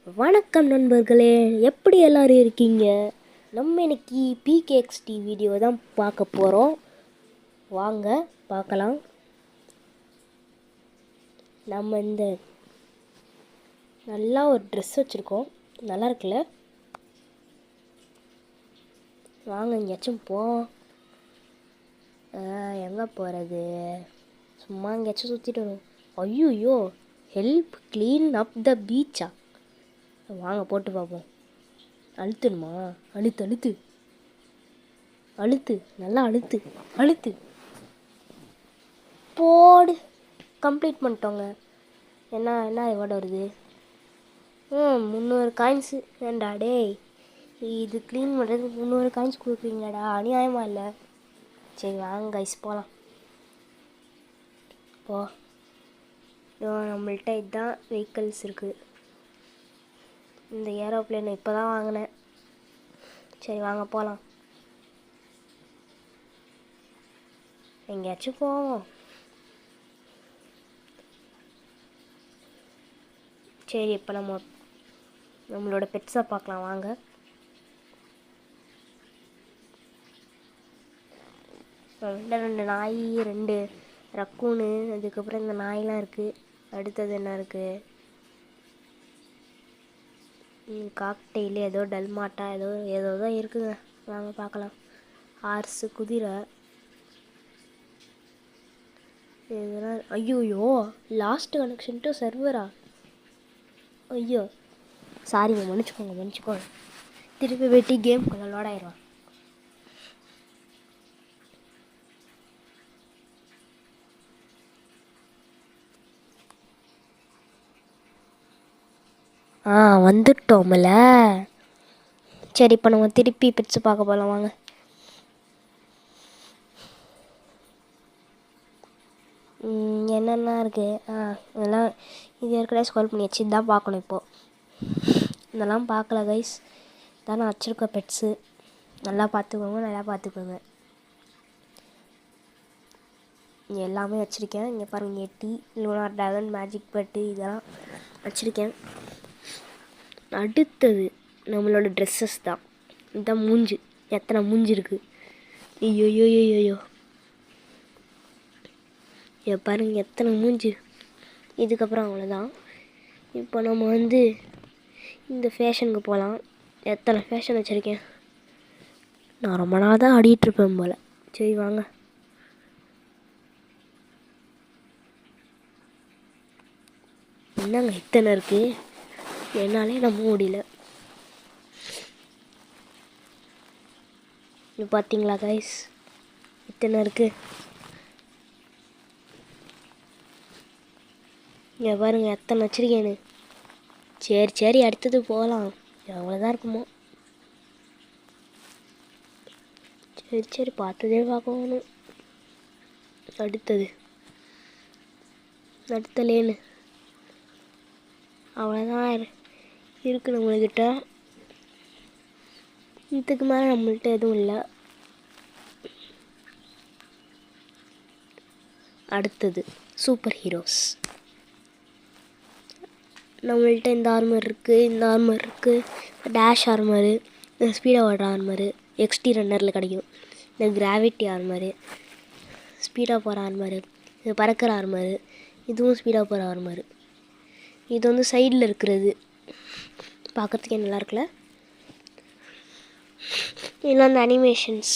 வணக்கம் நண்பர்களே, எப்படி எல்லோரும் இருக்கீங்க? நம்ம இன்னைக்கு பிகேஎக்ஸ்டி வீடியோ தான் பார்க்க போகிறோம். வாங்க பார்க்கலாம். நம்ம இந்த நல்லா ஒரு ட்ரெஸ் வச்சுருக்கோம், நல்லா இருக்குல்ல? வாங்க எங்கேயாச்சும் போவோம். எங்கே போகிறது? சும்மா எங்கேயாச்சும் சுற்றிட்டு வரும். ஐயோ, ஹெல்ப் க்ளீன் அப் த பீச்சா? வாங்க போட்டு பார்ப்போம். அழுத்தணுமா? அழுத்து அழுத்து, நல்லா அழுத்து போடு. கம்ப்ளீட் பண்ணிட்டோங்க. என்ன ரிவார்டு வருது? 300 காயின்ஸு. ஏண்டா டேய், இது க்ளீன் பண்ணுறதுக்கு 300 காயின்ஸ் கொடுக்குறீங்களாடா? அநியாயமா இல்லை? சரி வாங்க கைஸ் போகலாம். போ. நம்மள்கிட்ட இதுதான் வெஹிக்கிள்ஸ் இருக்குது. இந்த ஏரோப்ளேனை இப்போ தான் வாங்கினேன். சரி வாங்க போகலாம். எங்கேயாச்சும் போவோம். சரி இப்போ நம்மளோட பெட்ஸை பார்க்கலாம் வாங்க. ரெண்டு நாய், 2 ரக்கூனு, அதுக்கப்புறம் இந்த நாயெலாம் இருக்குது. அடுத்தது என்ன இருக்குது? காக்டெயில், ஏதோ டல்மாட்டா, ஏதோ தான் இருக்குங்க. வாங்க பார்க்கலாம். ஹார்ஸு, குதிரை இதெல்லாம். ஐயோ, லாஸ்ட் கனெக்ஷன் டு சர்வரா? ஐயோ சாரிங்க, மன்னிச்சுக்கோங்க. திருப்பி வெட்டி கேம் கொஞ்சம் லோட் ஆயிடுவான். வந்துட்டோம்ல. சரி இப்போ நம்ம திருப்பி பெட்ஸு பார்க்க போகலாம் வாங்க. என்னென்ன இருக்குது? இதெல்லாம் இது ஏற்கனவே ஸ்க்ரோல் பண்ணியாச்சு. இதுதான் பார்க்கணும் இப்போது. இதெல்லாம் பார்க்கல கைஸ். இதான் நான் வச்சுருக்க பெட்ஸு. நல்லா பார்த்துக்கோங்க. எல்லாமே வச்சுருக்கேன். இங்கே பாருங்கள், எட்டி, லூனார் ட்ராகன், மேஜிக் பெட்டு இதெல்லாம் வச்சுருக்கேன். அடுத்தது நம்மளோட ட்ரெஸ்ஸஸ் தான். இதுதான் மூஞ்சி. எத்தனை மூஞ்சி இருக்குது? ஐயோ பாருங்க எத்தனை மூஞ்சி. இதுக்கப்புறம் அவ்வளோதான். இப்போ நம்ம இந்த ஃபேஷனுக்கு போகலாம். எத்தனை ஃபேஷன் வச்சுருக்கேன். நான் ரொம்ப நாள் தான் ஆடிட்டுருப்பேன் போல். சரி வாங்க. என்னங்க இத்தனை இருக்குது? என்னாலே நம்ப முடியல. இது பார்த்தீங்களா கைஸ், இத்தனை இருக்குது. இங்கே பாருங்க எத்தனை வச்சுருக்கேன்னு. சரி அடுத்தது போகலாம். எவ்வளோதான் இருக்குமோ. சரி பார்த்ததே பார்க்கணும். அடுத்த லேனு அவ்வளோதான் இருக்குது நம்மள்கிட்ட. இதுக்கு மேலே நம்மள்கிட்ட எதுவும் இல்லை. அடுத்தது சூப்பர் ஹீரோஸ். நம்மள்கிட்ட இந்த ஆர்மர் இருக்குது, டேஷ் ஆர்மரு, ஸ்பீடாக ஓடுற ஆர்மரு, எக்ஸ்டி ரன்னரில் கிடைக்கும். இந்த கிராவிட்டி ஆர்மரு, ஸ்பீடாக போகிற ஆர்மரு, இது பறக்கிற ஆர்மரு, இதுவும் ஸ்பீடாக போகிற ஆர்மரு. இது சைடில் இருக்கிறது. பார்க்குறதுக்கே நல்லா இருக்குல்ல? இதெல்லாம் அந்த அனிமேஷன்ஸ்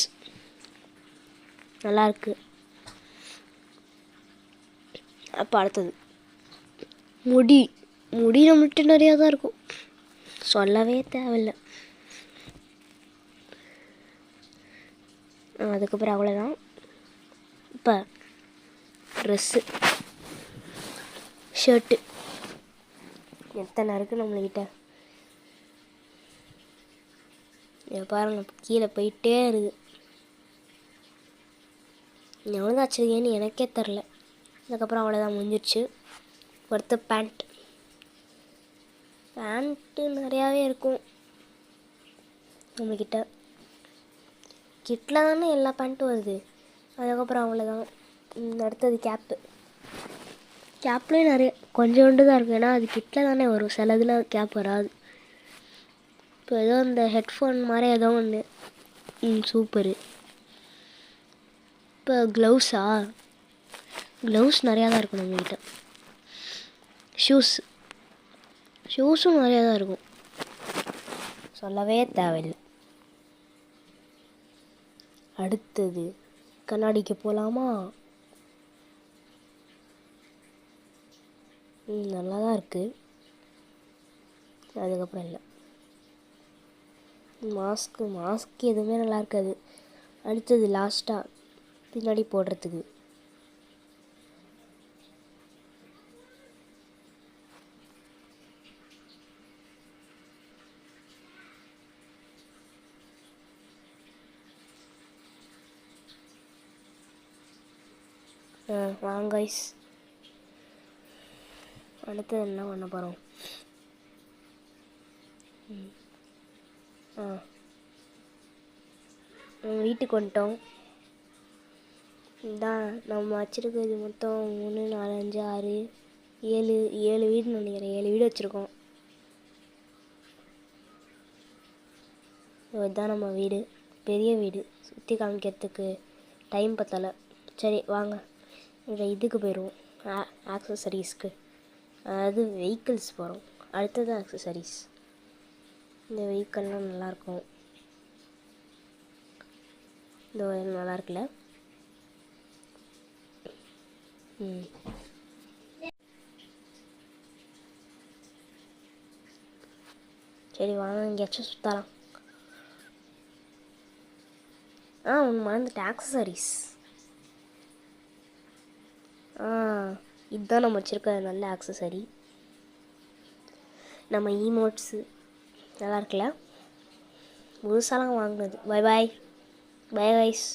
நல்லாயிருக்கு. அப்போ அடுத்தது முடி நம்மள்கிட்ட நிறையா தான் இருக்கும், சொல்லவே தேவையில்லை. அதுக்கப்புறம் அவ்வளோதான். இப்போ ட்ரெஸ்ஸு, ஷர்ட்டு எத்தனை இருக்குது நம்மள்கிட்ட. பாருங்கள் கீழே போயிட்டே இருக்குது. எவ்வளோ வச்சுருக்கேன்னு எனக்கே தெரில. அதுக்கப்புறம் அவ்வளோதான், முடிஞ்சிடுச்சு. அடுத்த பேண்ட்டு நிறையாவே இருக்கும் நம்மக்கிட்ட. கிட்டில் தானே எல்லா பேண்ட்டும் வருது. அதுக்கப்புறம் அவ்வளோதான். அடுத்தது கேப்பு. கேப்லேயும் நிறைய கொஞ்சோண்டு தான் இருக்கும், ஏன்னா அது கிட்ட தானே வரும், சில இதில் கேப் வராது. இப்போ ஏதோ இந்த ஹெட்ஃபோன் மாதிரி ஏதோ ஒன்று. சூப்பரு. இப்போ க்ளவுஸா? க்ளவுஸ் நிறையா தான் இருக்கும் நம்மகிட்ட. ஷூஸும் நிறையா தான் இருக்கும், சொல்லவே தேவையில்லை. அடுத்தது கண்ணாடிக்கு போகலாமா? நல்லா தான் இருக்குது. அதுக்கப்புறம் இல்லை, மாஸ்க்கு எதுவுமே நல்லா இருக்காது. அடுத்தது லாஸ்ட்டாக பின்னாடி போடுறதுக்கு வாங்க கைஸ். அடுத்தது என்ன பண்ண போகிறோம்? வீட்டுக்கு வந்துட்டோம். இதான் நம்ம வச்சுருக்கிறது மொத்தம் 3 4 5 6 7 வீடுன்னு நினைக்கிறேன். 7 வீடு வச்சுருக்கோம். இதுதான் நம்ம வீடு, பெரிய வீடு. சுற்றி காமிக்கிறதுக்கு டைம் பத்தலை. சரி வாங்க இதுக்கு போயிடுவோம், ஆக்சசரிஸ்க்கு. அதாவது வெஹிக்கிள்ஸ் போகிறோம். அடுத்தது ஆக்சசரிஸ். இந்த வெஹிக்கல்லாம் நல்லாயிருக்கும். இந்த நல்லா இருக்குல்ல? சரி வாங்க எங்கேயாச்சும் சுற்றலாம். ஒன்று மறந்துட்டு, ஆக்சசரிஸ். இதுதான் நம்ம வச்சுருக்க நல்ல ஆக்சசரி. நம்ம ஈமோட்ஸு நல்லா இருக்குல்ல? முழுசாலாம் வாங்கினது. Bye bye. Bye guys.